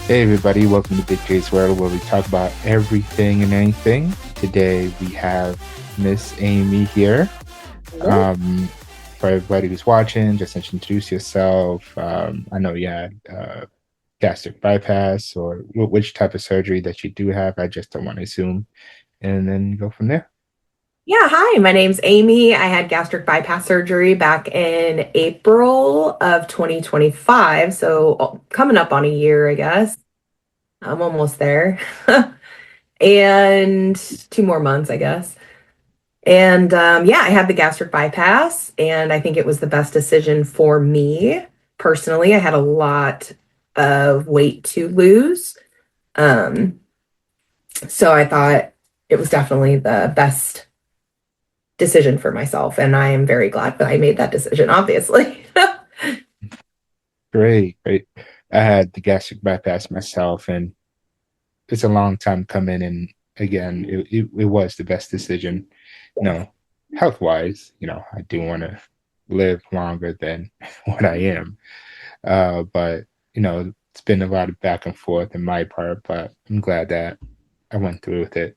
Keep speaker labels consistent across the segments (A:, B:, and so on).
A: Hey everybody, welcome to Victories World where we talk about everything and anything. Today we have Miss Amy here.
B: Hello.
A: Um, for everybody who's watching, just introduce yourself. I know you had gastric bypass or which type of surgery that you do have. I just don't want to assume, and then go from there.
B: Yeah, hi, my name's Amy. I had gastric bypass surgery back in April of 2025. So coming up on a year, I guess. I'm almost there. And 2 more months, I guess. And yeah, I had the gastric bypass, and I think it was the best decision for me personally. I had a lot of weight to lose. Um, so I thought it was definitely the best decision for myself. And I am very glad that I made that decision, obviously.
A: Great, great. I had the gastric bypass myself, and it's a long time coming. And again, it was the best decision. Health wise, I do want to live longer than what I am. But it's been a lot of back and forth in my part, but I'm glad that I went through with it.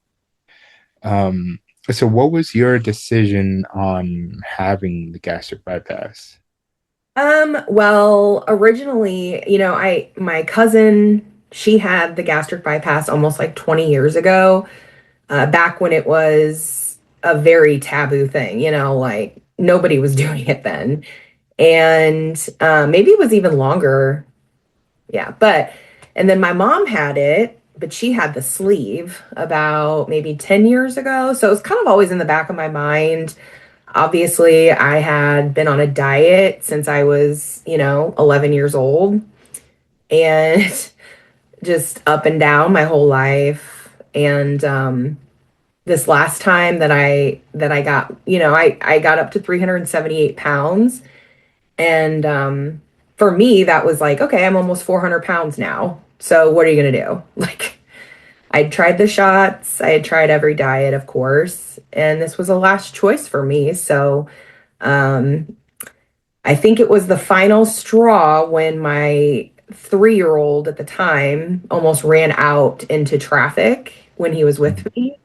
A: So what was your decision on having the gastric bypass?
B: Well, originally, my cousin, she had the gastric bypass almost like 20 years ago, back when it was a very taboo thing, like nobody was doing it then. And maybe it was even longer. Yeah, and then my mom had it, but she had the sleeve about maybe 10 years ago. So it was kind of always in the back of my mind. Obviously, I had been on a diet since I was, 11 years old and just up and down my whole life. And this last time that I got, I got up to 378 pounds. And for me, that was like, okay, I'm almost 400 pounds now. So what are you gonna do? Like, I tried the shots, I had tried every diet, of course, and this was a last choice for me. So um, I think it was the final straw when my 3 year old at the time almost ran out into traffic when he was with me.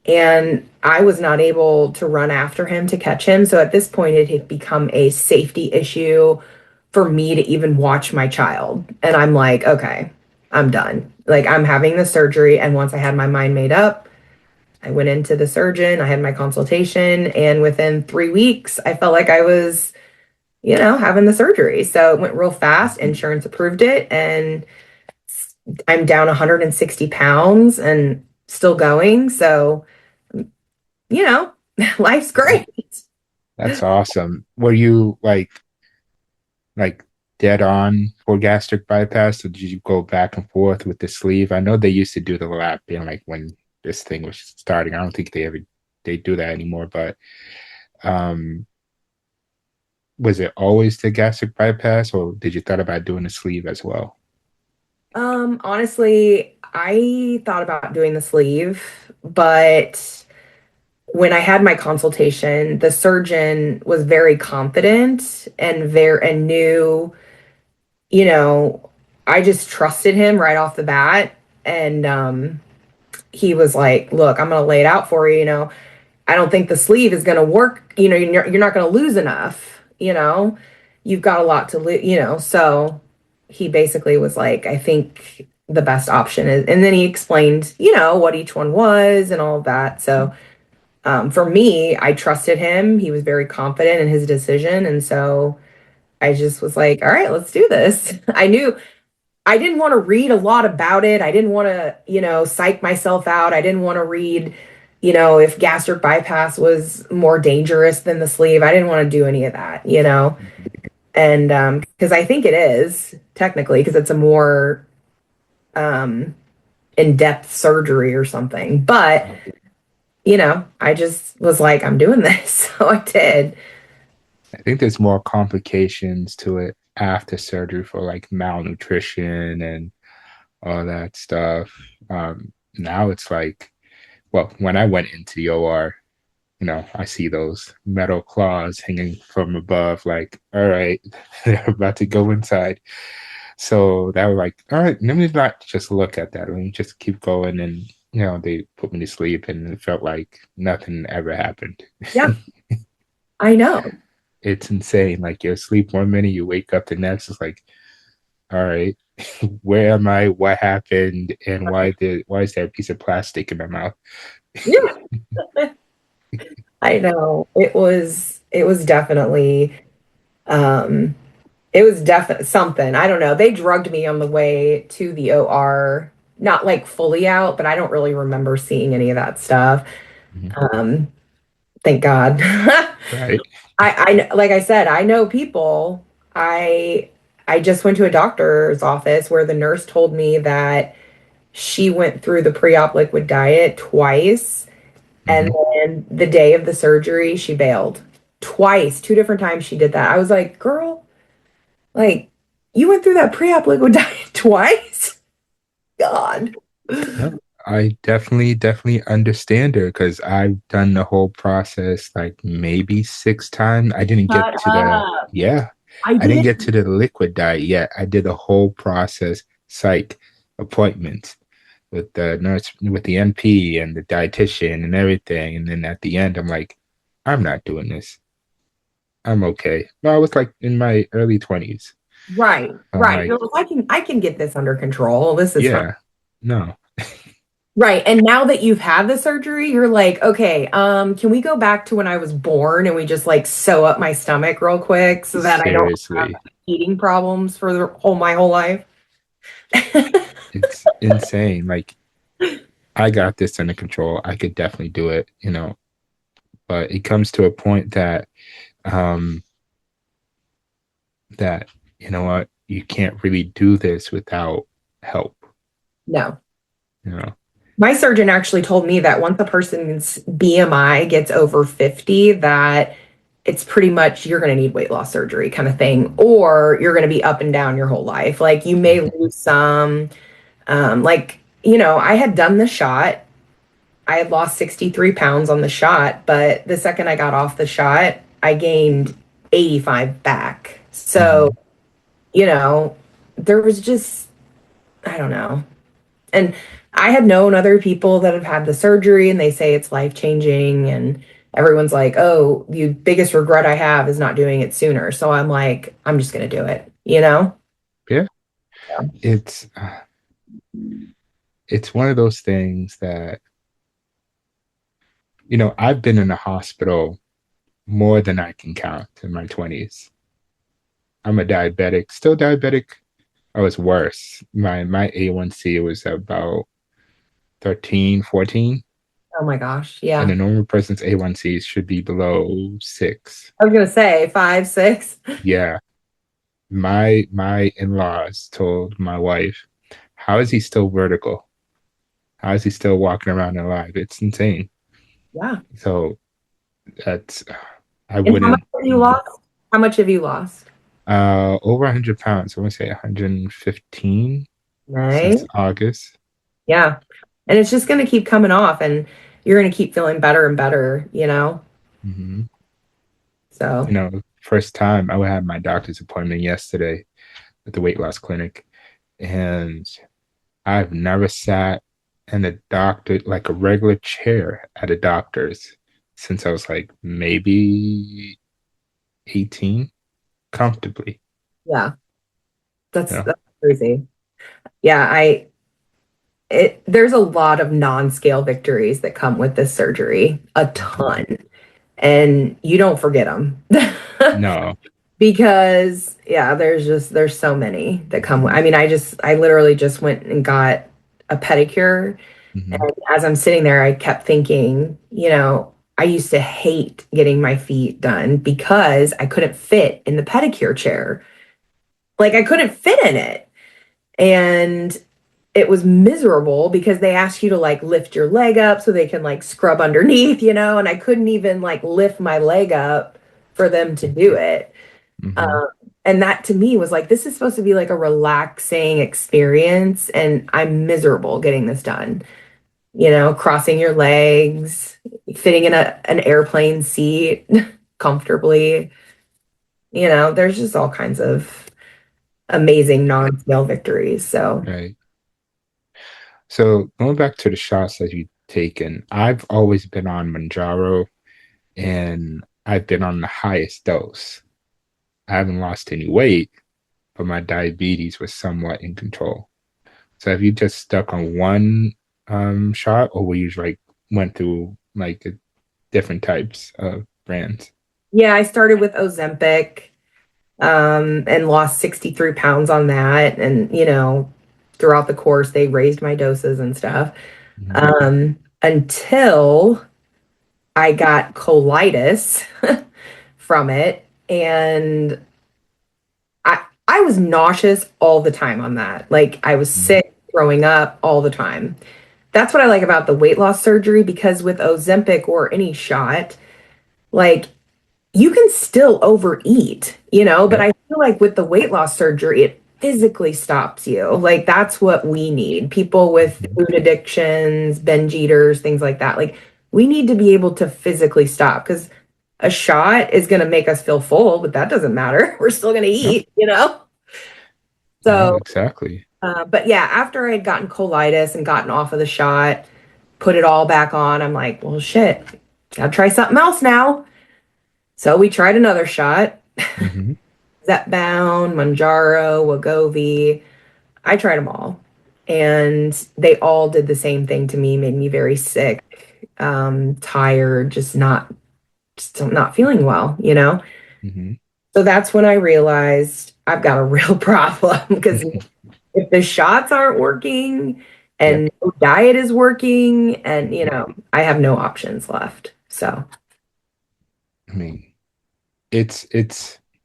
B: And I was not able to run after him to catch him. So at this point, it had become a safety issue for me to even watch my child. And I'm like, okay, I'm done. Like, I'm having the surgery. And once I had my mind made up, I went into the surgeon, I had my consultation, and within 3 weeks, I felt like I was, having the surgery. So it went real fast. Insurance approved it. And I'm down 160 pounds and still going. So, you know, life's
A: That,
B: great.
A: that's awesome. Were you like dead on for gastric bypass, or did you go back and forth with the sleeve? I know they used to do the lapping like when this thing was starting. I don't think they do that anymore, but um was it always the gastric bypass, or did you thought about doing the sleeve as well?
B: Honestly, I thought about doing the sleeve, but when I had my consultation, the surgeon was very confident and knew, you know, I just trusted him right off the bat. And he was like, "Look, I'm gonna lay it out for you, I don't think the sleeve is going to work. You're not going to lose enough. You've got a lot to lose. So he basically was like, I think the best option is, and then he explained, what each one was and all of that. So for me, I trusted him. He was very confident in his decision, and so I just was like, all right, let's do this. I knew I didn't want to read a lot about it. I didn't want to, psych myself out. I didn't want to read, if gastric bypass was more dangerous than the sleeve. I didn't want to do any of that. And because I think it is technically because it's a more um in-depth surgery or something. But, I just was like, I'm doing this. So I did.
A: I think there's more complications to it after surgery for like malnutrition and all that stuff. Now it's like, well, when I went into the OR, I see those metal claws hanging from above, like, all right, they're about to go inside. So that was like, all right, let me not just look at that. Let me just keep going. And, they put me to sleep and it felt like nothing ever happened.
B: Yeah, I know.
A: It's insane. Like you sleep 1 minute, you wake up the next. It's like, all right, where am I? What happened? And why is there a piece of plastic in my mouth?
B: Yeah, I know. It was definitely um it was definitely something. I don't know. They drugged me on the way to the OR, not like fully out, but I don't really remember seeing any of that stuff.
A: Mhm.
B: Um, thank God.
A: Right.
B: Like I said, I know people. I I just went to a doctor's office where the nurse told me that she went through the pre-op liquid diet twice, and
A: Hmm.
B: then the day of the surgery, she bailed. Twice, two different times she did that. I was like, girl, like you went through that pre-op liquid diet twice? God.
A: No, I definitely understand her because I've done the whole process like maybe 6 times. I didn't get
B: Shut
A: to the,
B: up.
A: yeah,
B: I
A: I didn't
B: did.
A: get to the liquid diet yet. I did the whole process, psych appointments with the nurse, with the NP and the dietitian and everything. And then at the end, I'm like, I'm not doing this. I'm okay. No, I was like in my early 20s.
B: Right,
A: I'm
B: right. You're
A: like,
B: like, I can get this under control. This is fine.
A: yeah, no,
B: Right. And now that you've had the surgery, you're like, okay, can we go back to when I was born and we just like sew up my stomach real quick so that I don't have
A: seriously.
B: eating problems for my whole life?
A: It's insane. Like I got this under control. I could definitely do it. But it comes to a point um that you know what, you can't really do this without help,
B: No.
A: you know.
B: My surgeon actually told me that once a person's BMI gets over 50, that it's pretty much you're going to need weight loss surgery kind of thing, or you're going to be up and down your whole life. Like you may lose some, I had done the shot. I had lost 63 pounds on the shot, but the second I got off the shot, I gained 85 back. So,
A: Hmm.
B: you know, there was just, I don't know. And I had known other people that have had the surgery and they say it's life changing. And everyone's like, oh, the biggest regret I have is not doing it sooner. So I'm like, I'm just going to do it, you know?
A: Yeah,
B: Yeah.
A: it's one of those things that I've been in the hospital more than I can count in my 20s. I'm a diabetic, still diabetic. I was worse. My A1C was about 13, 14,
B: Oh my gosh.
A: and
B: Yeah.
A: a normal person's A1C should be below 6.
B: I was going to say 5, 6.
A: Yeah. My in-laws told my wife, how is he still vertical? How is he still walking around alive? It's insane.
B: Yeah.
A: So that's I
B: And how much
A: wouldn't
B: have you lost? How much have you lost?
A: over 100 pounds. I want to say 115
B: Right.
A: since August.
B: Yeah. And it's just going to keep coming off and you're going to keep feeling better and better, you know?
A: Hmm.
B: So,
A: First time I had my doctor's appointment yesterday at the weight loss clinic, and I've never sat in a doctor, like a regular chair at a doctor's, since I was like maybe 18, comfortably.
B: yeah,
A: You know?
B: that's crazy. Yeah, there's a lot of non-scale victories that come with this surgery, a
A: Mhm.
B: ton, and you don't forget them.
A: No.
B: Because yeah, there's so many that come. I mean, I literally just went and got a pedicure.
A: Hmm.
B: And as I'm sitting there, I kept thinking, I used to hate getting my feet done because I couldn't fit in the pedicure chair. Like I couldn't fit in it. And it was miserable because they ask you to like lift your leg up so they can like scrub underneath, and I couldn't even like lift my leg up for them to do it.
A: Hmm.
B: Um, and that to me was like, this is supposed to be like a relaxing experience, and I'm miserable getting this done. Crossing your legs, fitting in an airplane seat comfortably. There's just all kinds of. amazing non-scale victories. So
A: Right. So going back to the shots that you've taken, I've always been on Manjaro and I've been on the highest dose. I haven't lost any weight, but my diabetes was somewhat in control. So have you just stuck on one shot, or were you like went through like different types of brands?
B: yeah, I started with Ozempic, and lost 63 pounds on that. And, throughout the course, they raised my doses and stuff,
A: Hmm.
B: until I got colitis from it. And I was nauseous all the time on that. Like I was
A: Hmm.
B: sick, throwing up all the time. That's what I like about the weight loss surgery because with Ozempic or any shot, like you can still overeat, but
A: Yep.
B: I feel like with the weight loss surgery, it physically stops you. Like that's what we need. People with
A: Hmm.
B: food addictions, binge eaters, things like that. Like we need to be able to physically stop because a shot is going to make us feel full, but that doesn't matter. We're still going to
A: Yep.
B: eat.
A: No,
B: So,
A: exactly.
B: but yeah, after I had gotten colitis and gotten off of the shot, put it all back on, I'm like, well, shit, gotta try something else now. So we tried another shot.
A: Hmm.
B: Zepbound, Manjaro, Wegovy. I tried them all. And they all did the same thing to me, made me very sick, tired, just not feeling well.
A: Hmm.
B: So that's when I realized I've got a real problem because if the shots aren't working
A: Yep.
B: and no diet is working, and
A: Hmm.
B: I have no options left. So,
A: I mean, it's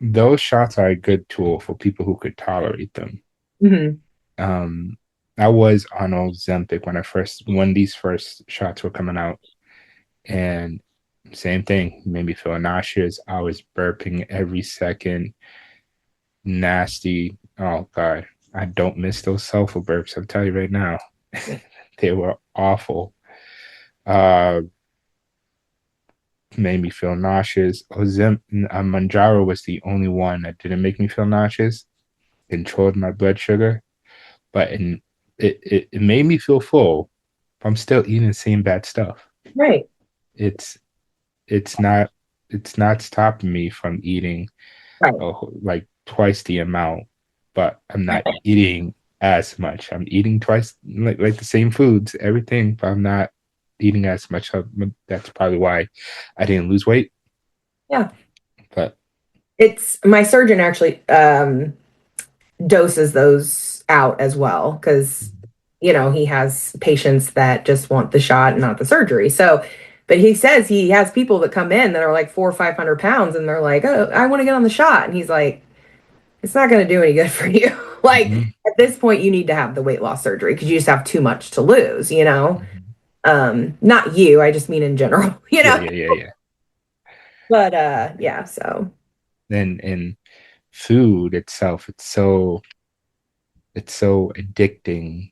A: those shots are a good tool for people who could tolerate them.
B: mhm.
A: Um, I was on Ozempic when these first shots were coming out, and same thing made me feel nauseous. I was burping every second, nasty. Oh God, I don't miss those sulfur burps. I'll tell you right now, they were awful. Uh, Made me feel nauseous. Manjaro was the only one that didn't make me feel nauseous. Controlled my blood sugar, but it made me feel full. I'm still eating the same bad stuff.
B: Right,
A: It's it's not it's not stopping me from eating
B: right,
A: like twice the amount, but I'm not eating as much. I'm eating twice like the same foods, everything, but I'm not eating as much. That's probably why I didn't lose weight.
B: yeah.
A: But
B: It's my surgeon actually doses those out as well because he has patients that just want the shot and not the surgery. So, but he says he has people that come in that are like 400 or 500 pounds and they're like, oh, I want to get on the shot, and he's like, it's not going to do any good for you. Like
A: mhm,
B: at this point, you need to have the weight loss surgery because you just have too much to lose.
A: mhm.
B: Not you, I just mean in general, you
A: Yeah,
B: know.
A: yeah, yeah, yeah.
B: But yeah, so
A: And food itself, it's so addicting.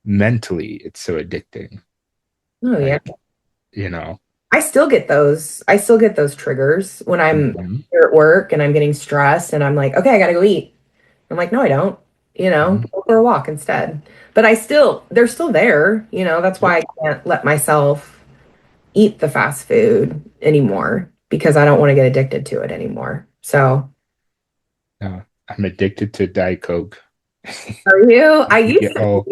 A: Mentally, it's so addicting.
B: oh yeah.
A: Like, you know.
B: I still get those triggers when I'm
A: Hmm.
B: here at work and I'm getting stressed and I'm like, okay, I gotta go eat. I'm like, no, I don't.
A: Hmm.
B: Go for a walk instead. But they're still there. That's why
A: Yep.
B: I can't let myself eat the fast food anymore because I don't want to get addicted to it anymore. So,
A: I'm addicted to Diet Coke.
B: are you? I used
A: Yeah.
B: to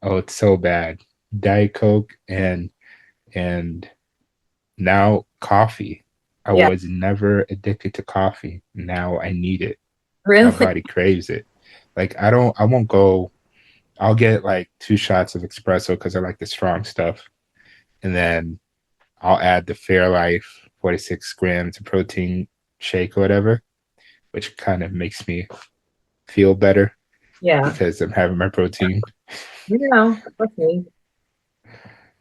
A: Oh, it's so bad. Diet Coke and now coffee. I
B: be. Yeah,
A: was never addicted to coffee. Now I need it. My
B: really?
A: body craves it. Like I won't go. I'll get like 2 shots of espresso because I like the strong stuff, and then I'll add the Fairlife 46 grams of protein shake or whatever, which kind of makes me feel better
B: Yeah.
A: because I'm having my protein.
B: That's me.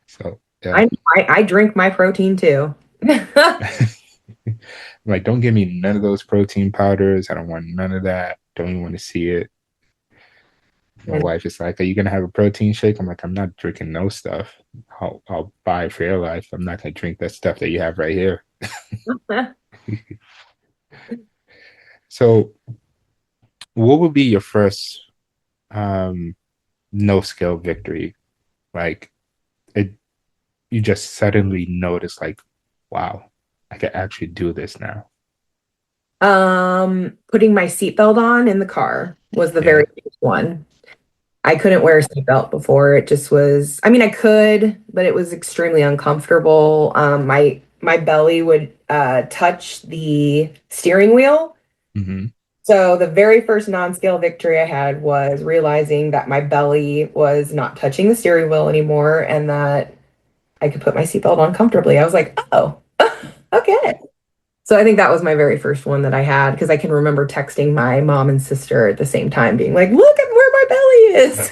A: So yeah.
B: I, I drink my protein too.
A: Like, don't give me none of those protein powders. I don't want none of that. Don't even want to see it. My
B: And
A: wife is like, "Are you gonna have a protein shake?" I'm like, "I'm not drinking no stuff. I'll buy Fairlife. I'm not gonna drink that stuff that you have right here." So what would be your first no skill victory? Like it, you just suddenly notice, like, wow, I can actually do this now.
B: Putting my seatbelt on in the car was the
A: Yeah.
B: very first one. I couldn't wear a seatbelt before. It just was, I mean, I could, but it was extremely uncomfortable. My belly would touch the steering wheel.
A: Hmm.
B: So the very first non-scale victory I had was realizing that my belly was not touching the steering wheel anymore and that I could put my seatbelt on comfortably. I was like, oh, okay. So I think that was my very first one that I had because I can remember texting my mom and sister at the same time, being like, look at where my belly is.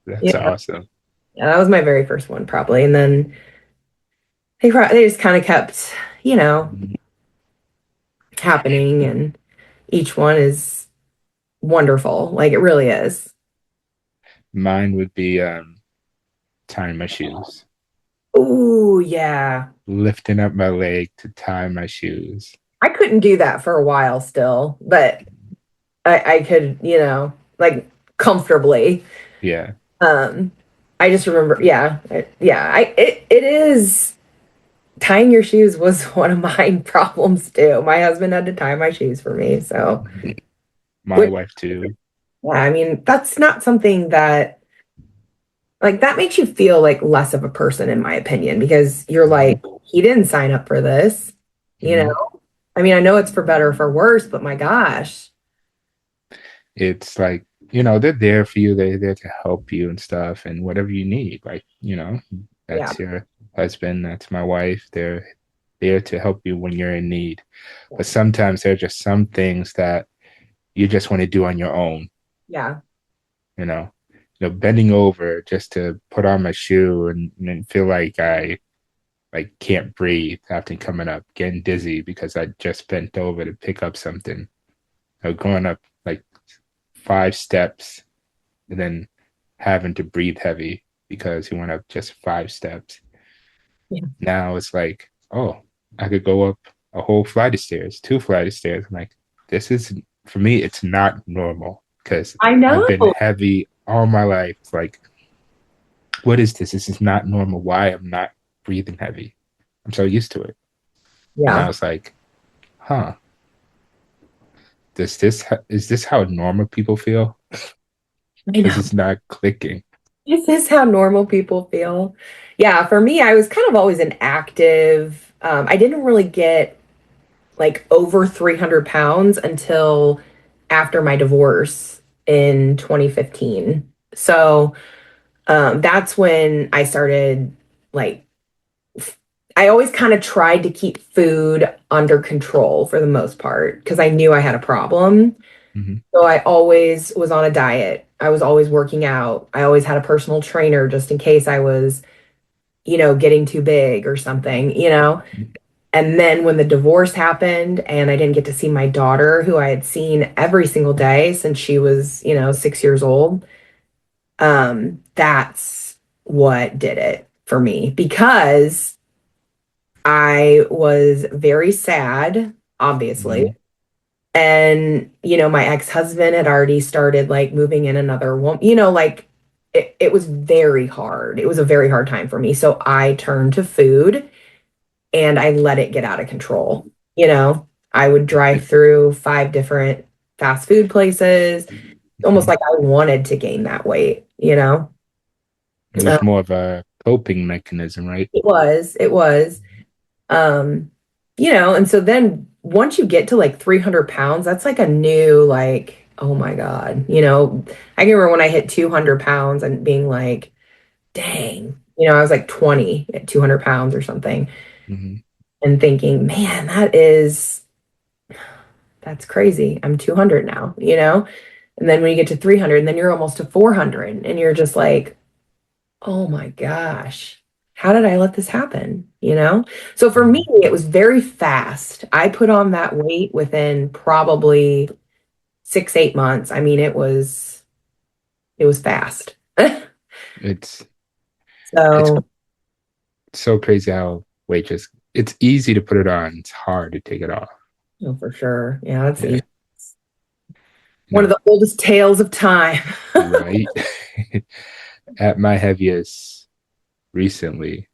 A: That's
B: Yeah,
A: awesome.
B: yeah, that was my very first one probably. And then they just kind of kept, you know,
A: Mhm.
B: happening, and each one is wonderful. Like it really is.
A: Mine would be tying my shoes,
B: Oh, yeah.
A: lifting up my leg to tie my shoes.
B: I couldn't do that for a while still, but I could, like comfortably.
A: Yeah.
B: Um, I just remember, yeah, it is tying your shoes was one of my problems too. My husband had to tie my shoes for me, so
A: Mhm. My
B: which,
A: wife too.
B: yeah, I mean, that's not something that like that makes you feel like less of a person, in my opinion, because you're
A: Hmm.
B: like, he didn't sign up for this, you
A: Hmm.
B: know? I mean, I know it's for better or for worse, but my gosh.
A: It's like, they're there for you. They're there to help you and stuff and whatever you need. Like,
B: Yeah,
A: that's your husband, that's my wife. They're there to help you when you're in need. But sometimes there are just some things that you just want to do on your own,
B: yeah,
A: you know. Bending over just to put on my shoe and feel like I like can't breathe after coming up, getting dizzy because I just bent over to pick up something. Going up like 5 steps and then having to breathe heavy because he went up just 5 steps.
B: yeah.
A: Now it's like, oh, I could go up a whole flight of stairs, 2 flight of stairs. I'm like, this is for me, it's not normal because
B: I
A: I've
B: know.
A: been heavy all my life. It's like, what is this? This is not normal. Why I'm not breathing heavy? I'm so used to it. And I
B: Yeah,
A: was like, huh, is this how normal people feel?
B: I
A: Because
B: know.
A: it's not clicking.
B: This is how normal people feel. Yeah, for me, I was kind of always an active. I didn't really get like over 300 pounds until after my divorce in 2015. So that's when I started like I always kind of tried to keep food under control for the most part because I knew I had a problem.
A: Hmm.
B: So I always was on a diet. I was always working out. I always had a personal trainer just in case I was, getting too big or something. And then when the divorce happened and I didn't get to see my daughter, who I had seen every single day since she was, 6 years old, that's what did it for me because I was very sad, obviously.
A: Hmm.
B: And, my ex-husband had already started like moving in another woman, like it was very hard. It was a very hard time for me. So I turned to food and I let it get out of control. I would drive through 5 different fast food places, almost
A: Hmm.
B: like I wanted to gain that weight.
A: It
B: Uh,
A: was more of a coping mechanism, right?
B: it was. Um, and so then once you get to like 300 pounds, that's like a new, like, oh my God, I can remember when I hit 200 pounds and being like, dang, I was like 20 at 200 pounds or something
A: Hmm.
B: and thinking, man, that's crazy. I'm 200 now. And then when you get to 300, and then you're almost to 400 and you're just like, oh my gosh, how did I let this happen? So for me,
A: Hmm.
B: it was very fast. I put on that weight within probably 6, 8 months. I mean, it was fast.
A: It's it's
B: So,
A: so crazy how weight just it's easy to put it on. It's hard to take it off.
B: oh, for sure. Yeah, that's
A: Yeah.
B: easy. One of
A: No,
B: the oldest tales of time.
A: right? At my heaviest recently,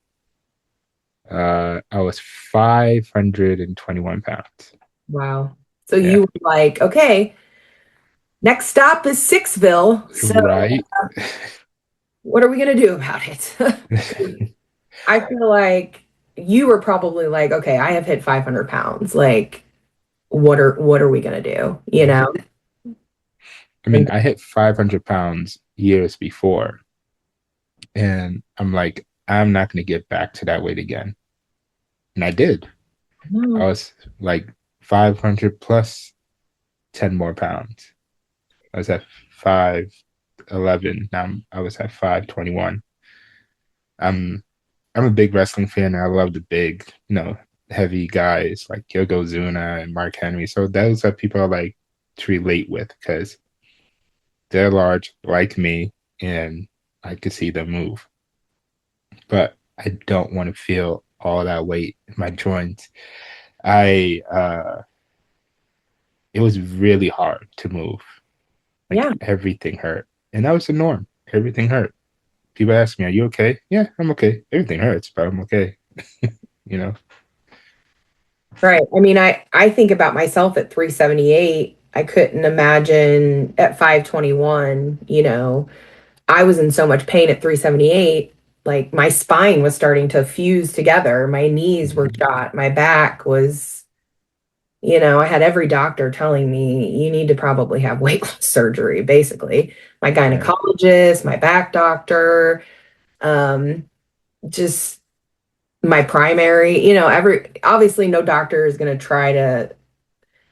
A: I was 521 pounds.
B: Wow. So you
A: Yeah,
B: were like, okay, next stop is Sixville. So
A: right.
B: what are we going to do about it? I feel like you were probably like, okay, I have hit 500 pounds. Like, what are we going to do? You know?
A: I mean,
B: And
A: I hit 500 pounds years before, and I'm like, I'm not going to get back to that weight again. And I did. I
B: no,
A: was like 500 plus 10 more pounds. I was at 511. I was at 521. I'm I'm a big wrestling fan. And I love the big, heavy guys like Yokozuna and Mark Henry. So those are people I like to relate with because they're large like me, and I could see them move. But I don't want to feel all that weight in my joints. I It was really hard to move. Like
B: yeah,
A: everything hurt. And that was the norm. Everything hurt. People ask me, "Are you okay?" Yeah, I'm okay. Everything hurts, but I'm okay. You know?
B: right. I mean, I think about myself at 378. I couldn't imagine at 521, I was in so much pain at 378. Like my spine was starting to fuse together. My knees were
A: Mhm.
B: shot. My back was, I had every doctor telling me you need to probably have weight loss surgery, basically. My
A: Right.
B: gynecologist, my back doctor, um, just my primary, obviously no doctor is going to try to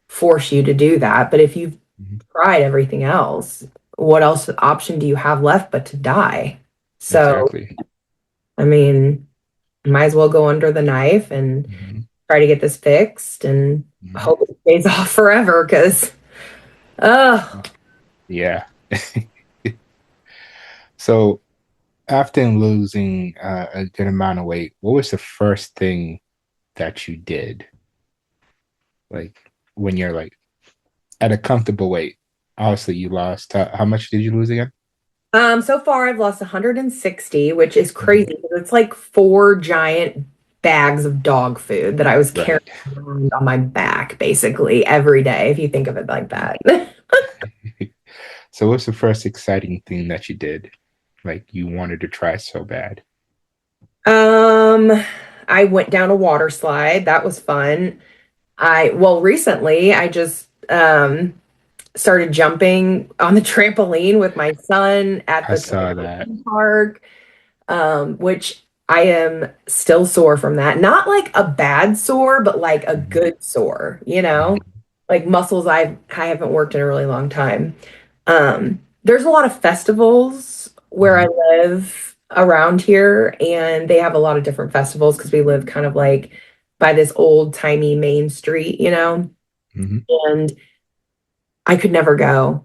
B: force you to do that. But if you've
A: Mhm.
B: tried everything else, what else option do you have left but to die? So,
A: Exactly.
B: I mean, might as well go under the knife and
A: Mhm.
B: try to get this fixed and
A: Mhm.
B: hope it stays off forever because, oh,
A: Yeah. So after losing a good amount of weight, what was the first thing that you did? Like when you're like at a comfortable weight. Obviously, you lost. How much did you lose again?
B: so far I've lost 160, which is
A: Mhm.
B: crazy because it's like four giant bags of dog food that I was carrying
A: Right.
B: around on my back basically every day, if you think of it like that.
A: So, what's the first exciting thing that you did? Like you wanted to try so bad.
B: Um, I went down a water slide. That was fun. Well, recently I just started jumping on the trampoline with my son at
A: I
B: the
A: saw that.
B: trampoline park, which I am still sore from that. Not like a bad sore, but like a
A: Mhm.
B: good sore,
A: Mhm.
B: like muscles I haven't worked in a really long time. There's a lot of festivals where I
A: Mhm.
B: live around here, and they have a lot of different festivals because we live kind of like by this old timey main street,
A: Mhm.
B: and I could never go.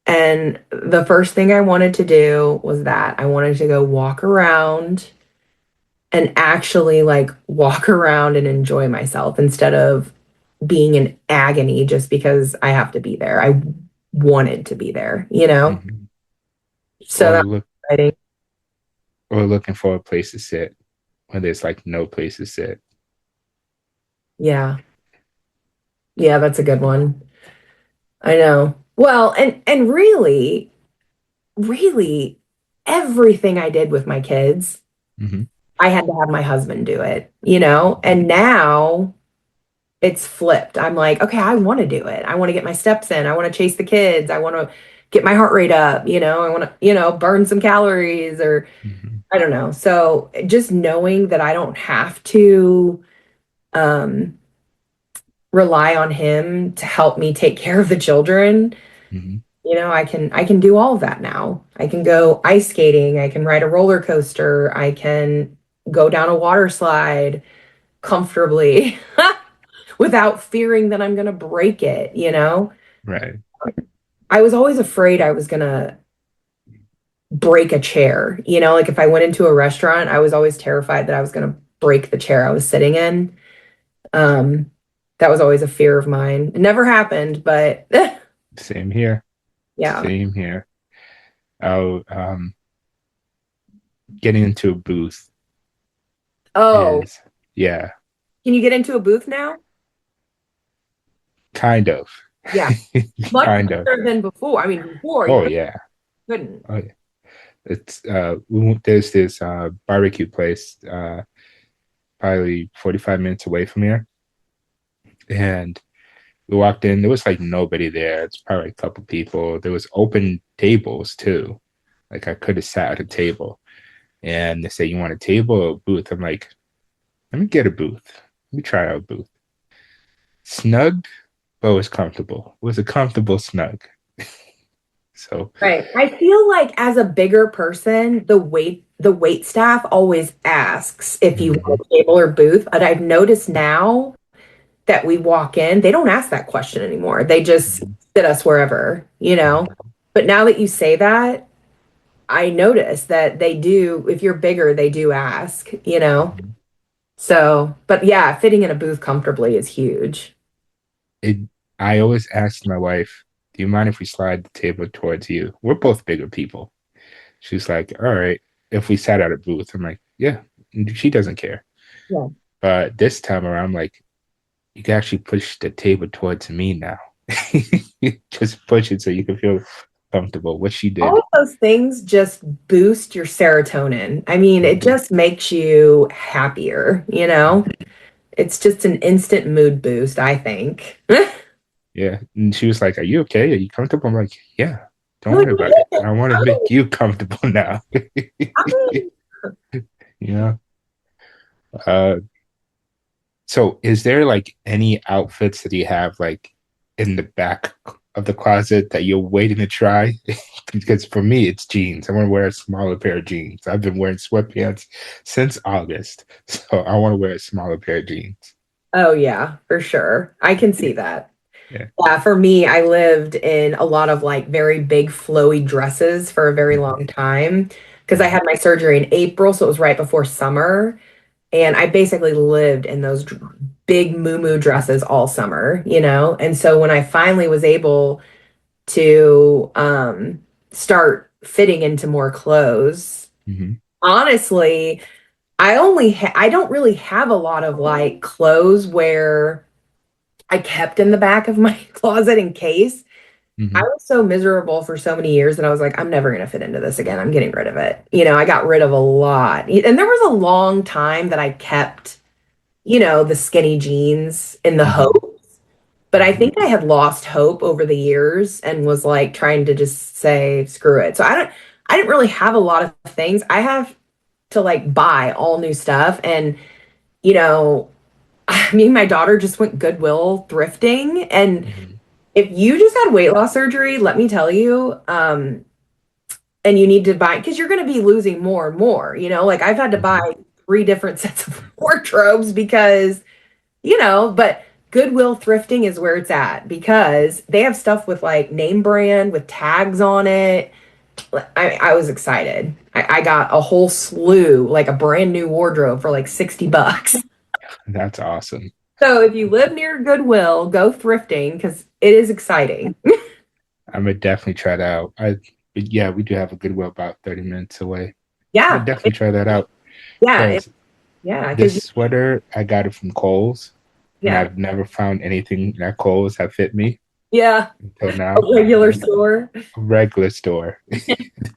B: And the first thing I wanted to do was that I wanted to go walk around and actually like walk around and enjoy myself instead of being in agony just because I have to be there. I wanted to be there.
A: Mhm.
B: So
A: Or
B: that's
A: look,
B: exciting.
A: or looking for a place to sit when there's like no place to sit.
B: Yeah. Yeah, that's a good one. I know. Well, and really everything I did with my kids,
A: Hmm.
B: I had to have my husband do it. And now it's flipped. I'm like, okay, I want to do it. I want to get my steps in. I want to chase the kids. I want to get my heart rate up. I want to, burn some calories or
A: Hmm.
B: I don't know. So just knowing that I don't have to um rely on him to help me take care of the children,
A: Hmm.
B: I can do all of that now. I can go ice skating, I can ride a roller coaster, I can go down a water slide comfortably without fearing that I'm going to break it.
A: Right.
B: I was always afraid I was going to break a chair. Like if I went into a restaurant, I was always terrified that I was going to break the chair I was sitting in. Um, that was always a fear of mine. It never happened, but
A: Same here.
B: Yeah.
A: Same here. Oh, getting into a booth
B: Oh,
A: is, yeah,
B: can you get into a booth now?
A: kind of,
B: Yeah. Much
A: kind of.
B: better than before. I mean, before you
A: Oh
B: really
A: yeah,
B: couldn't.
A: oh yeah. It's there's this barbecue place probably 45 minutes away from here, and we walked in. There was like nobody there. It's probably a couple people. There was open tables too. Like I could have sat at a table, and they say, "You want a table or a booth?" I'm like, "Let me get a booth. Let me try out a booth." Snug, but it was comfortable. It was a comfortable snug. So,
B: Right. I feel like as a bigger person, the wait staff always asks if you
A: mhm,
B: want a table or booth. And I've noticed now that we walk in, they don't ask that question anymore. They just
A: mhm,
B: sit us wherever, you know.
A: mhm,
B: But now that you say that, I notice that they do, if you're bigger, they do ask, you know.
A: mhm.
B: So, but yeah, fitting in a booth comfortably is huge.
A: it. I always asked my wife, "Do you mind if we slide the table towards you?" We're both bigger people. She's like, "All right." If we sat at a booth, I'm like, "Yeah." She doesn't care.
B: Yeah.
A: But this time around, I'm like, you can actually push the table towards me now. Just push it so you can feel comfortable. What she
B: All
A: did.
B: of those things just boost your serotonin. I mean, it
A: Mhm.
B: just makes you happier, you know? It's just an instant mood boost, I think.
A: Yeah. And she was like, "Are you okay? Are you comfortable?" I'm like, "Yeah, don't
B: You're like,
A: worry about it.
B: "Yeah,
A: I want to make you comfortable now."
B: I'm
A: You know? Uh, so is there like any outfits that you have like in the back of the closet that you're waiting to try? Because for me, it's jeans. I want to wear a smaller pair of jeans. I've been wearing sweatpants since August, so I want to wear a smaller pair of jeans.
B: Oh yeah, for sure. I can see that.
A: Yeah.
B: Yeah, for me, I lived in a lot of like very big flowy dresses for a very
A: Mhm,
B: long time because I
A: mhm,
B: had my surgery in April, so it was right before summer. And I basically lived in those big moo dresses all summer, you know? And so when I finally was able to start fitting into more clothes,
A: mhm,
B: honestly, I don't really have a lot of like clothes where I kept in the back of my closet in case. I
A: mhm,
B: was so miserable for so many years that I was like, I'm never going to fit into this again. I'm getting rid of it. You know, I got rid of a lot. And there was a long time that I kept, you know, the skinny jeans in the
A: mhm,
B: hope. But I
A: mhm,
B: think I had lost hope over the years and was like trying to just say, screw it. So I didn't really have a lot of things. I have to like buy all new stuff. And, you know, me and my daughter just went Goodwill thrifting. And
A: mhm,
B: if you just had weight loss surgery, let me tell you, and you need to buy because you're going to be losing more and more, you know, like I've had to buy
A: mhm,
B: 3 different sets of wardrobes because, you know, but Goodwill thrifting is where it's at because they have stuff with like name brand with tags on it. I was excited. I got a whole slew, like a brand new wardrobe for like $60.
A: That's awesome.
B: So if you live near Goodwill, go thrifting because it is exciting.
A: I'm gonna definitely try that out. But yeah, we do have a Goodwill about 30 minutes away. I'm gonna
B: Yeah.
A: definitely try that out
B: Yeah.
A: because
B: Yeah.
A: this
B: Because,
A: sweater I got it from Kohl's, and
B: yeah.
A: I've never found anything at Kohl's that fit me
B: Yeah.
A: until
B: A
A: now.
B: regular
A: Like
B: store.
A: a regular store,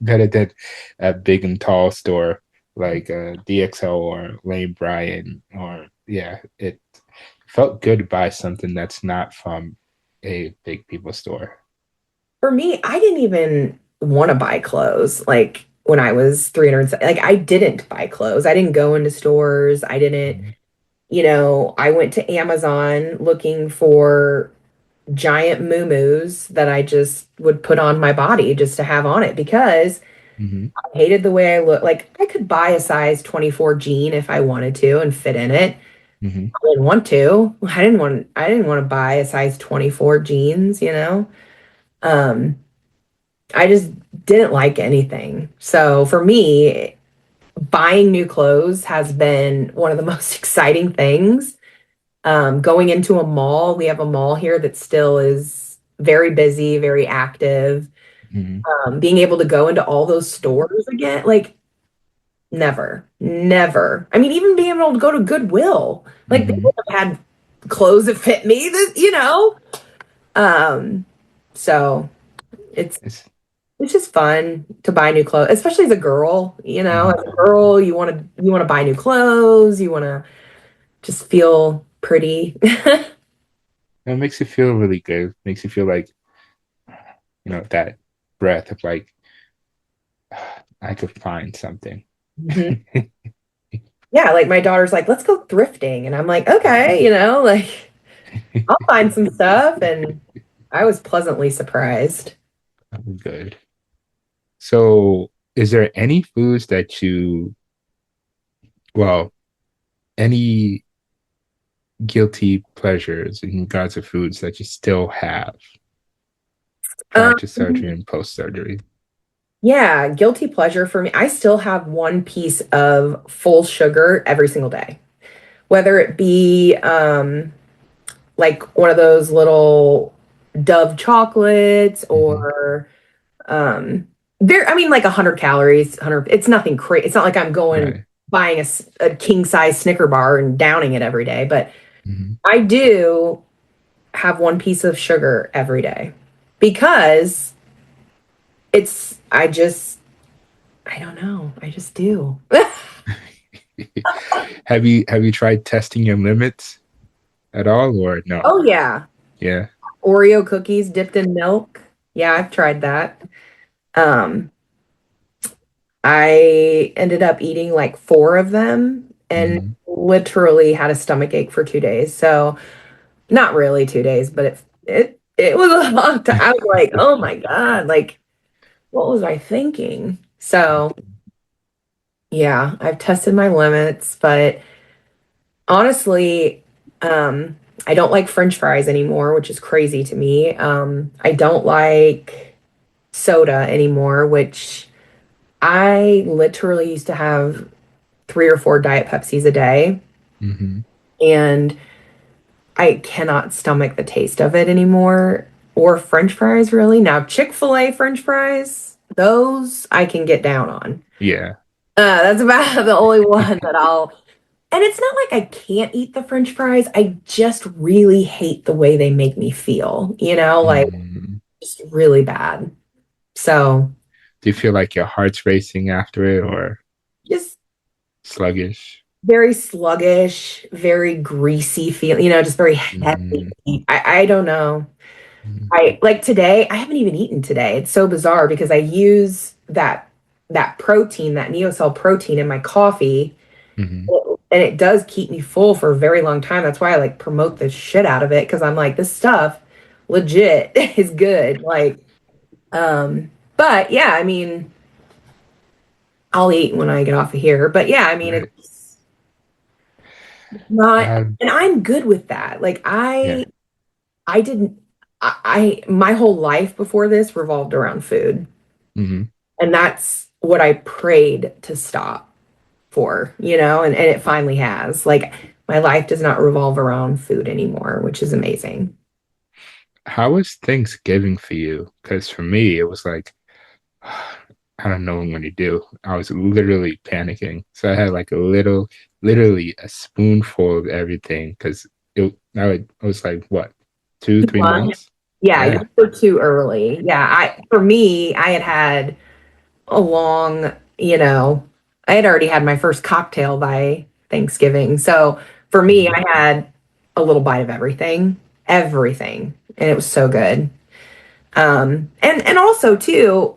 A: better than a big and tall store like DXL or Lane Bryant, or yeah, it felt good to buy something that's not from a big people store.
B: For me, I didn't even want to buy clothes like when I was 300. Like I didn't buy clothes. I didn't go into stores. I didn't,
A: Mm-hmm.
B: you know, I went to Amazon looking for giant muumuus that I just would put on my body just to have on it because
A: Mm-hmm.
B: I hated the way I look. Like I could buy a size 24 jean if I wanted to and fit in it.
A: Mm-hmm.
B: I didn't want to. I didn't want to buy a size 24 jeans, you know. Um I just didn't like anything. So for me, buying new clothes has been one of the most exciting things. Going into a mall, we have a mall here that still is very busy, very active.
A: Hmm.
B: Being able to go into all those stores again, like never, never. I mean, even being able to go to Goodwill, like they
A: Hmm.
B: would have had clothes that fit me, that you know. Um, so it's
A: It's,
B: it's just fun to buy new clothes, especially as a girl. You know, as
A: mhm.
B: a girl, you want to buy new clothes. You want to just feel pretty.
A: It makes you feel really good. Makes you feel like, that breath of like, I could find something.
B: Mhm. Yeah, like my daughter's like, let's go thrifting. And I'm like, okay, like I'll find some stuff. And I was pleasantly surprised.
A: Good. So, is there any foods that well, any guilty pleasures in regards to foods that you still have prior
B: Um,
A: to surgery and post surgery?
B: yeah, guilty pleasure for me. I still have one piece of full sugar every single day, whether it be like one of those little Dove chocolates
A: Hmm.
B: or um I mean like 100 calories, 100. It's nothing crazy. It's not like I'm going
A: Right.
B: buying a king size Snicker bar and downing it every day, but
A: Hmm.
B: I do have one piece of sugar every day because I don't know. I just do.
A: Have you tried testing your limits at all, or no?
B: Oh yeah.
A: Yeah.
B: Oreo cookies dipped in milk. Yeah, I've tried that. Um, I ended up eating like four of them and
A: Hmm.
B: literally had a stomach ache for 2 days. So not really 2 days, but it was a long time. I was like, oh my God, like what was I thinking? So yeah, I've tested my limits, but honestly, I don't like French fries anymore, which is crazy to me. I don't like soda anymore, which I literally used to have 3 or 4 Diet Pepsis a day,
A: Hmm.
B: and I cannot stomach the taste of it anymore. Or French fries, really. Now, Chick-fil-A French fries, those I can get down on.
A: Yeah.
B: That's about the only one that I'll. And it's not like I can't eat the French fries. I just really hate the way they make me feel, like
A: Mm.
B: just really bad. So
A: Do you feel like your heart's racing after it, or
B: just
A: sluggish?
B: very sluggish, very greasy feel, just very heavy.
A: Mm.
B: I don't know.
A: Mm.
B: I like today, I haven't even eaten today. It's so bizarre because I use that protein, that Neocell protein in my coffee,
A: Hmm.
B: and it does keep me full for a very long time. That's why I like promote the shit out of it because I'm like, this stuff legit is good. Like, but yeah, I mean, I'll eat when I get off of here. But yeah, I mean,
A: Right.
B: it's not,
A: Um,
B: and I'm good with that. Like,
A: yeah.
B: I didn't, my whole life before this revolved around food.
A: Hmm.
B: And that's what I prayed to stop for, and it finally has. Like, my life does not revolve around food anymore, which is amazing.
A: How was Thanksgiving for you? Because for me, it was like, I don't know what I'm going to do. I was literally panicking. So I had like literally a spoonful of everything because I was like, what, two, three
B: One,
A: months?
B: yeah,
A: Yeah.
B: you're too early. Yeah, for me, I had a long, I had already had my first cocktail by Thanksgiving. So for me,
A: Mhm.
B: I had a little bite of everything, everything, and it was so good. And also too,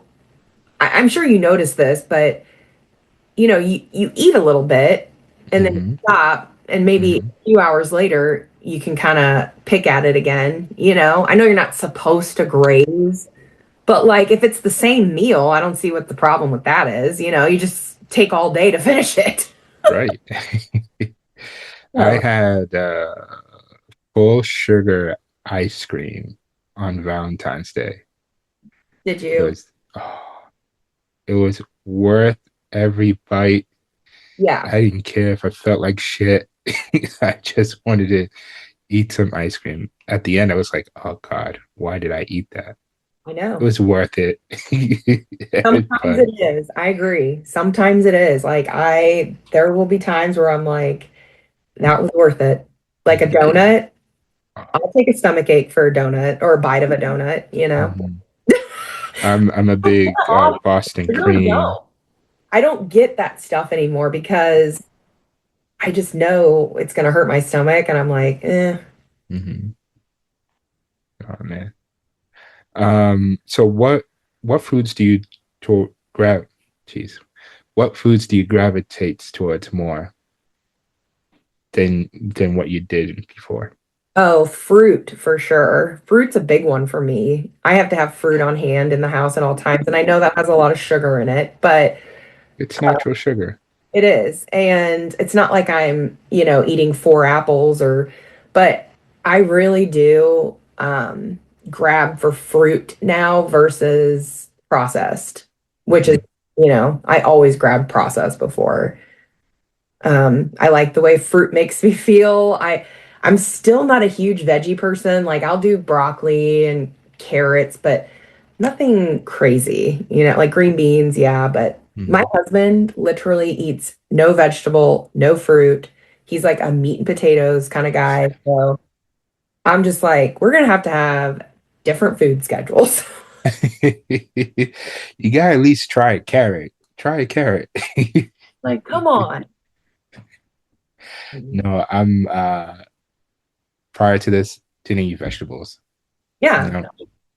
B: I'm sure you noticed this, but you eat a little bit and then
A: Hmm.
B: stop, and maybe
A: Hmm.
B: a few hours later you can kind of pick at it again. I know you're not supposed to graze, but like if it's the same meal, I don't see what the problem with that is. You just take all day to finish it.
A: Right. I
B: Oh,
A: had full sugar ice cream on Valentine's Day.
B: did
A: It
B: you?
A: was, oh, it was worth every bite.
B: Yeah.
A: I didn't care if I felt like shit. I just wanted to eat some ice cream. At the end, I was like, oh God, why did I eat that?
B: I
A: It
B: know.
A: was worth it.
B: Sometimes
A: But
B: it is. I agree. Sometimes it is. There will be times where I'm like, that was worth it. Like a donut, I'll take a stomach ache for a donut or a bite of a donut, you know?
A: mhm. I'm a big
B: I
A: Boston
B: really
A: cream.
B: don't. I don't get that stuff anymore because I just know it's going to hurt my stomach. And I'm like, eh.
A: Hmm. Oh man. So what foods do you to grab? Jeez, what foods do you gravitate towards more than what you did before?
B: Oh, fruit for sure. Fruit's a big one for me. I have to have fruit on hand in the house at all times. And I know that has a lot of sugar in it, but
A: It's natural sugar.
B: it is. And it's not like I'm, eating four apples but I really do grab for fruit now versus processed, which is,
A: Hmm.
B: I always grabbed processed before. I like the way fruit makes me feel. I'm still not a huge veggie person. Like I'll do broccoli and carrots, but nothing crazy, like green beans, yeah. But my
A: Hmm.
B: husband literally eats no vegetable, no fruit. He's like a meat and potatoes kind of guy. So I'm just like, we're gonna have to have different food schedules.
A: You gotta at least try a carrot. Try a carrot.
B: Like, come on.
A: No, I'm prior to this, didn't eat vegetables. You
B: Yeah.
A: know,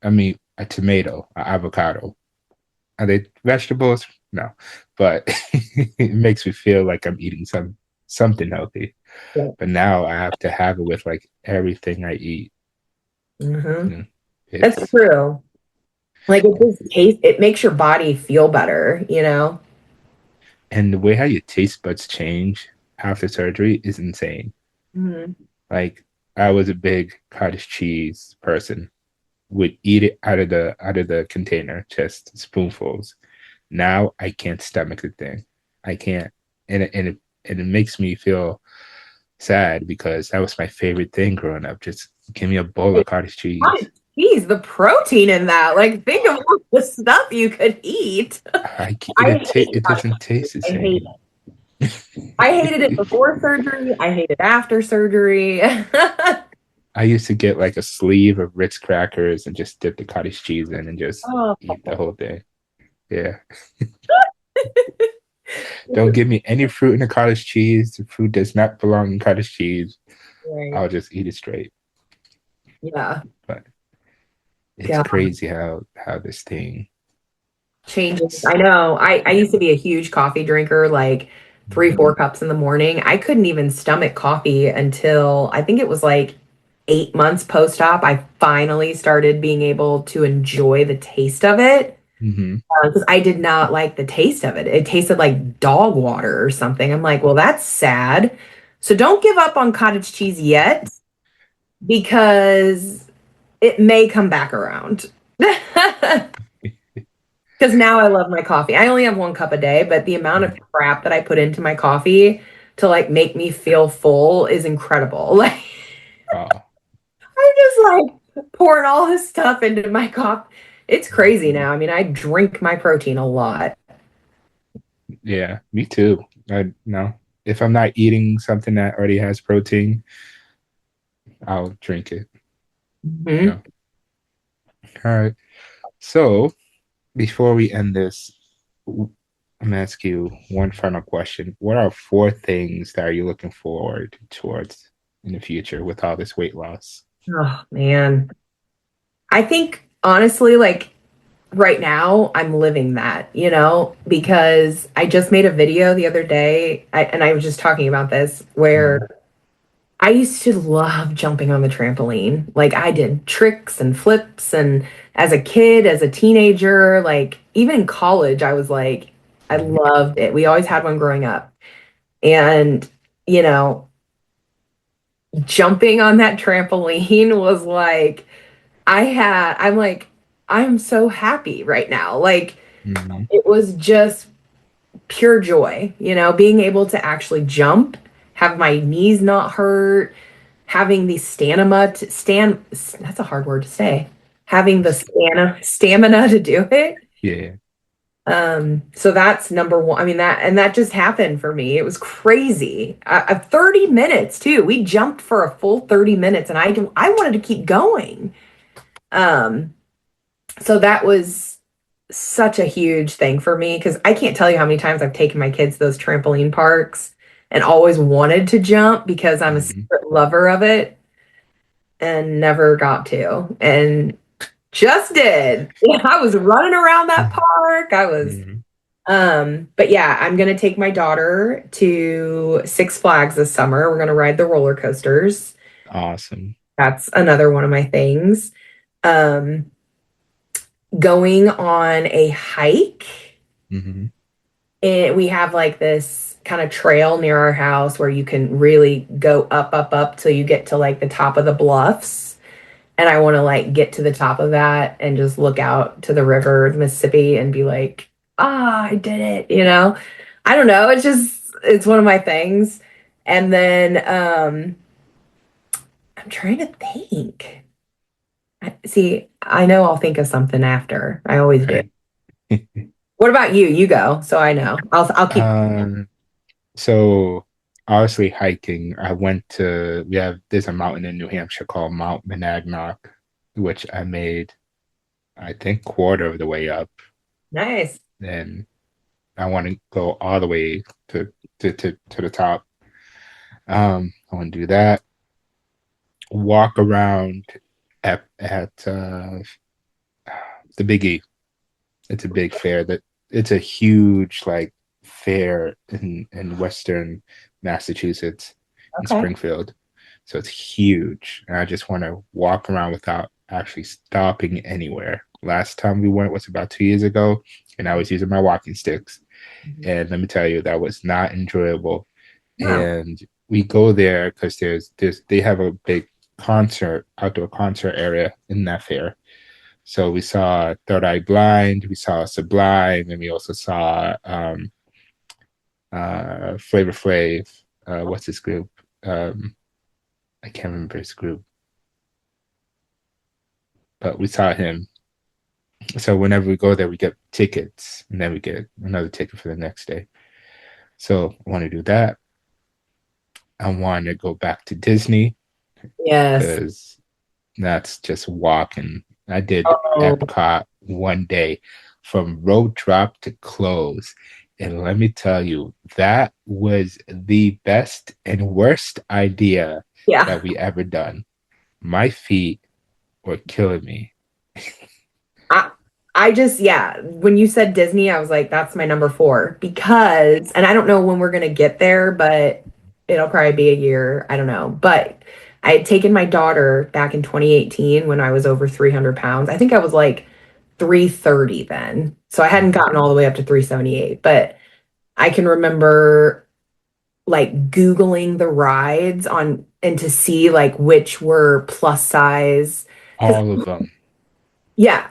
A: I mean a tomato, an avocado. Are they vegetables? No, but it makes me feel like I'm eating something healthy. But now I have to have it with like everything I eat.
B: Hmm.
A: You know,
B: That's
A: it's
B: true. Like it makes your body feel better.
A: and the way how your taste buds change after surgery is insane.
B: Mhm.
A: Like I was a big cottage cheese person, would eat it out of the container, just spoonfuls. Now I can't stomach the thing. I can't, and it makes me feel sad because that was my favorite thing growing up. Just give me a bowl of cottage cheese.
B: Cottage cheese, the protein in that. Like, think of all the stuff you could eat. I hate
A: It
B: cottage
A: doesn't taste the
B: cheese. I hate
A: same.
B: it. I hated it before surgery. I hate it after surgery.
A: I used to get like a sleeve of Ritz crackers and just dip the cottage cheese in and just
B: Oh,
A: eat the whole thing. Yeah. Don't give me any fruit in the cottage cheese. The fruit does not belong in cottage cheese.
B: right.
A: I'll just eat it straight.
B: Yeah.
A: But it's
B: God,
A: crazy how this thing.
B: changes. I know. I used to be a huge coffee drinker, like three,
A: Mhm.
B: 4 cups in the morning. I couldn't even stomach coffee until I think it was like 8 months post-op. I finally started being able to enjoy the taste of it.
A: Mhm.
B: Because I did not like the taste of it. It tasted like dog water or something. I'm like, well, that's sad. So don't give up on cottage cheese yet because it may come back around. Because now I love my coffee. I only have 1 cup a day, but the amount of
A: Mhm.
B: crap that I put into my coffee to like make me feel full is incredible. Like
A: Oh,
B: I'm just like pouring all this stuff into my coffee. It's crazy now. I mean, I drink my protein a lot.
A: yeah, me too. I no. If I'm not eating something that already has protein, I'll drink it.
B: Mhm.
A: No. All right. So before we end this, I'm gonna ask you one final question. What are four things that are you looking forward towards in the future with all this weight loss?
B: Oh man. I think honestly, like right now, I'm living that, because I just made a video the other day, and I was just talking about this, where
A: Mhm.
B: I used to love jumping on the trampoline. Like I did tricks and flips, and as a kid, as a teenager, like even in college, I was like, I loved it. We always had one growing up. And, you know, jumping on that trampoline was like, I'm like, I'm so happy right now. Like,
A: Mhm.
B: it was just pure joy, being able to actually jump, have my knees not hurt, having the that's a hard word to say. Having the stamina to do it.
A: Yeah.
B: So that's number one. I mean, that just happened for me. It was crazy. 30 minutes too. We jumped for a full 30 minutes and I wanted to keep going. Um, so that was such a huge thing for me because I can't tell you how many times I've taken my kids to those trampoline parks and always wanted to jump because I'm a
A: Hmm.
B: secret lover of it and never got to. And just did. Yeah, I was running around that park.
A: Hmm.
B: But yeah, I'm gonna take my daughter to Six Flags this summer. We're gonna ride the roller coasters.
A: Awesome.
B: That's another one of my things. Um, Going on a hike.
A: Hmm.
B: And we have like this kind of trail near our house where you can really go up, up, up till you get to like the top of the bluffs. And I want to like get to the top of that and just look out to the river, the Mississippi, and be like, I did it, you know? I don't know. It's one of my things. And then I'm trying to think. See, I know I'll think of something after. I always do.
A: Right.
B: What about you? You go, so I know. I'll keep.
A: Um, so obviously hiking, I went to there's a mountain in New Hampshire called Mount Monadnock, which I made I think quarter of the way up.
B: Nice.
A: And I want to go all the way to the top. I want to do that. Walk around at the Big E. It's a big fair that it's a huge like fair in Western Massachusetts in
B: Okay.
A: Springfield. So it's huge. And I just want to walk around without actually stopping anywhere. Last time we went was about 2 years ago, and I was using my walking sticks.
B: Mhm.
A: And let me tell you, that was not enjoyable.
B: No.
A: And we go there because there's they have a big outdoor concert area in that fair. So we saw Third Eye Blind, we saw Sublime, and we also saw Flavor Flav. What's his group? Um, I can't remember his group, but we saw him. So whenever we go there, we get tickets, and then we get another ticket for the next day. So I want to do that. I want to go back to Disney
B: Yes.
A: because that's just walking. I did
B: Oh,
A: Epcot one day from road drop to close. And let me tell you, that was the best and worst idea
B: yeah.
A: that we ever done. My feet were killing me.
B: I I just yeah, when you said Disney, I was like, that's my number four because, and I don't know when we're gonna get there, but it'll probably be a year. I don't know. But I had taken my daughter back in 2018 when I was over 300 pounds. I think I was like 330 then. So I hadn't
A: Mhm.
B: gotten all the way up to 378, but I can remember like Googling the rides on and to see like which were plus size. Because,
A: All of them.
B: yeah.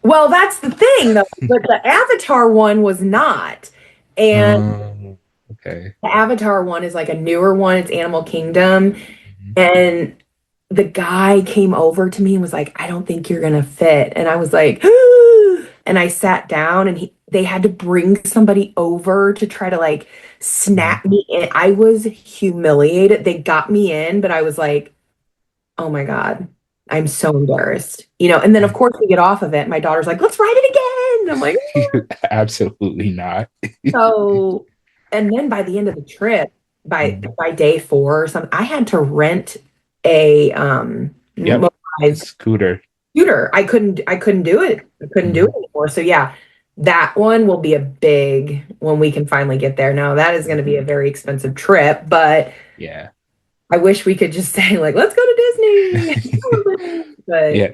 B: Well, that's the thing though. But the Avatar one was not. And
A: Okay.
B: the Avatar one is like a newer one. It's Animal Kingdom.
A: Mhm.
B: And the guy came over to me and was like, I don't think you're gonna fit. And I was like, and I sat down and they had to bring somebody over to try to like
A: Mhm.
B: snap me in. I was humiliated. They got me in, but I was like, oh my God, I'm so embarrassed. And then of course we get off of it. My daughter's like, let's ride it again. I'm like,
A: Absolutely not.
B: so, and then by the end of the trip, by
A: Mhm.
B: by day four or something, I had to rent a
A: Yep. A
B: motorized
A: scooter.
B: scooter. I couldn't do it. I couldn't do it
A: Mhm.
B: anymore. So yeah, that one will be a big when we can finally get there. Now that is going to be a very expensive trip, but
A: Yeah.
B: I wish we could just say like, let's go to Disney. But
A: Yeah.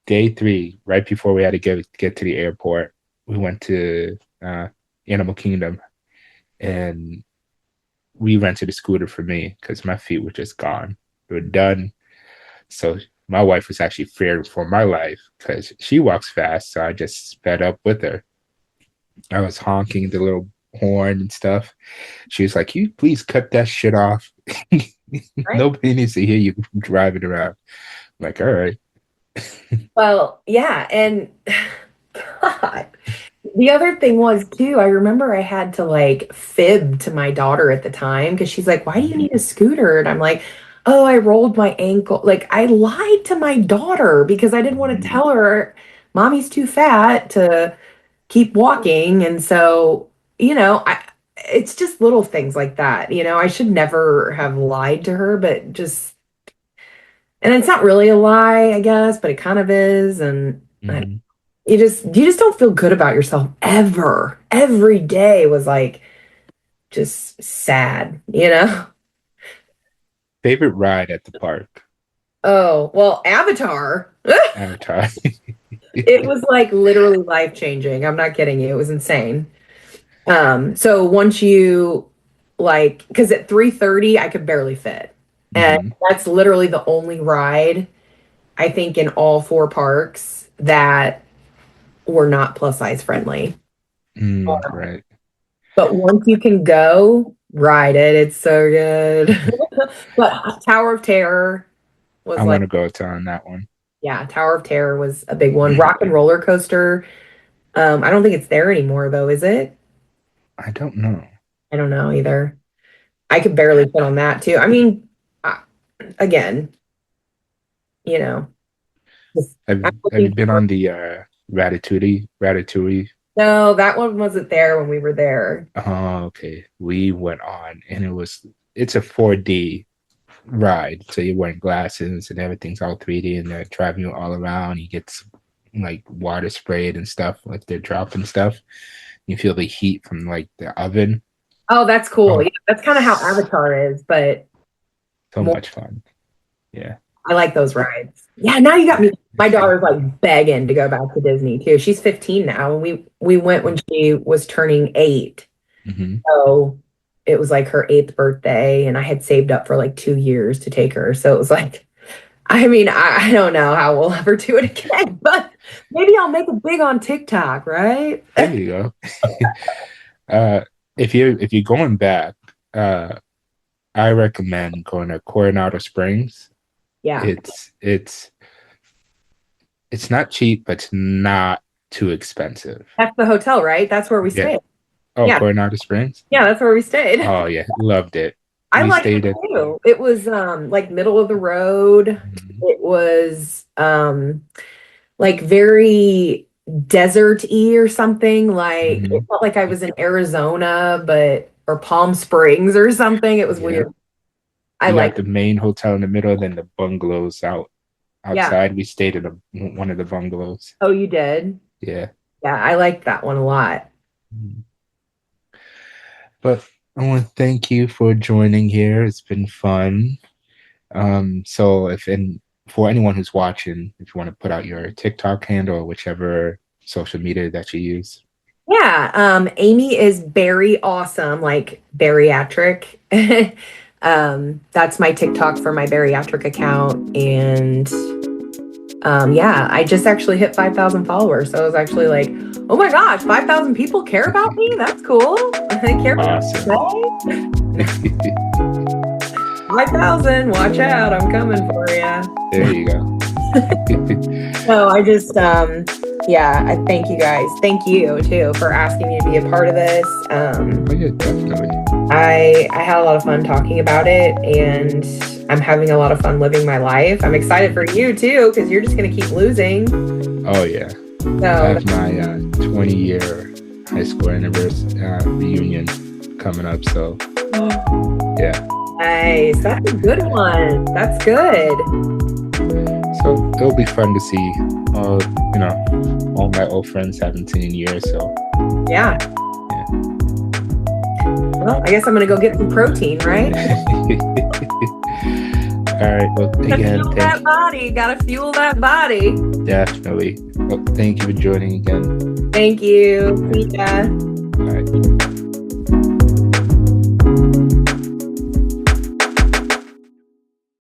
A: Day three, right before we had to get to the airport, we went to Animal Kingdom and we rented a scooter for me because my feet were just gone. We were done. So my wife was actually fearing for my life because she walks fast. So I just sped up with her. I was honking the little horn and stuff. She was like, "Can you please cut that shit off?"
B: right?
A: Nobody needs to hear you driving around. Like, all right.
B: Well, yeah, and God. The other thing was too, I remember I had to like fib to my daughter at the time because she's like, "Why do you need a scooter?" And I'm like, "Oh, I rolled my ankle." Like I lied to my daughter because I didn't want to
A: Mhm.
B: tell her mommy's too fat to keep walking. And so, it's just little things like that. I should never have lied to her, but just, and it's not really a lie, I guess, but it kind of is. And
A: Mhm.
B: you just don't feel good about yourself ever. Every day was like just sad.
A: Favorite ride at the park?
B: Oh, well, Avatar.
A: Avatar.
B: It was like literally life changing. I'm not kidding you. It was insane. So once you like, because at 3:30 I could barely fit. And
A: Hmm.
B: that's literally the only ride I think in all four parks that were not plus size friendly.
A: Right.
B: But once you can go, ride it. It's so good. But Tower of Terror
A: I
B: was
A: want
B: like,
A: to go to on that one.
B: yeah, Tower of Terror was a big one. Rock and Roller Coaster. I don't think it's there anymore though, is it?
A: I don't know.
B: I don't know either. I could barely fit on that too. I mean, I, again, you know, just- I'm
A: Have you
B: looking
A: been
B: for,
A: on the Ratatouille?
B: no, that one wasn't there when we were there.
A: Oh, okay. We went on, and it's a 4D ride. So you're wearing glasses and everything's all 3D, and they're driving you all around. You get like water sprayed and stuff, like they're dropping stuff. You feel the heat from like the oven.
B: Oh, that's cool.
A: Oh,
B: Yeah, that's kind of how Avatar is, but
A: so
B: more.
A: much fun. Yeah.
B: I like those rides. Yeah, now you got me. My daughter's like begging to go back to Disney too. She's 15 now, and we went when she was turning 8.
A: Hmm.
B: So it was like her 8th birthday, and I had saved up for like 2 years to take her. So it was like, I mean, I don't know how we'll ever do it again, but maybe I'll make it big on TikTok, right?
A: There you go. uh, if you're going back, uh, I recommend going to Coronado Springs.
B: Yeah,
A: It's it's not cheap, but it's not too expensive.
B: that's the hotel, right? That's where we
A: Yeah.
B: stayed.
A: Oh,
B: Yeah,
A: Coronado Springs.
B: yeah, that's where we stayed.
A: Oh yeah, loved it.
B: I
A: We
B: liked it
A: stayed at.
B: too. It was like middle of the road.
A: Mhm.
B: It was like very desert-y or something. Like it
A: Mhm.
B: felt like I was in Arizona, but or Palm Springs or something. It was
A: Yeah,
B: weird. I
A: you got
B: like,
A: the main hotel in the middle, then the bungalows
B: yeah.
A: outside. We stayed in one of the bungalows.
B: Oh, you did?
A: Yeah.
B: Yeah, I liked that one a lot.
A: Mhm. But I want to thank you for joining here. It's been fun. So if and for anyone who's watching, if you want to put out your TikTok handle or whichever social media that you use.
B: Yeah, Amy is very awesome, like bariatric. That's my TikTok for my bariatric account. And yeah, I just actually hit 5,000 followers. So I was actually like, oh my gosh, 5,000 people care about me? That's cool. They care what
A: Awesome.
B: I say. 5,000, watch out. I'm coming for you.
A: There you go.
B: No, I just, yeah, I thank you guys. Thank you too for asking me to be a part of this.
A: Oh yeah, definitely.
B: I had a lot of fun talking about it, and I'm having a lot of fun living my life. I'm excited for you too, because you're just gonna keep losing.
A: Oh yeah. I
B: So
A: have my 20-year high school anniversary reunion coming up. So yeah.
B: nice. That's a good one. That's good.
A: So it'll be fun to see all all my old friends haven't seen in years. So
B: Yeah.
A: yeah.
B: Well, I guess I'm gonna go get some protein, right?
A: All right. Well,
B: Gotta
A: again,
B: fuel that body. Gotta fuel that body.
A: definitely. Well, thank you for joining again.
B: Thank you. See ya.
A: All right.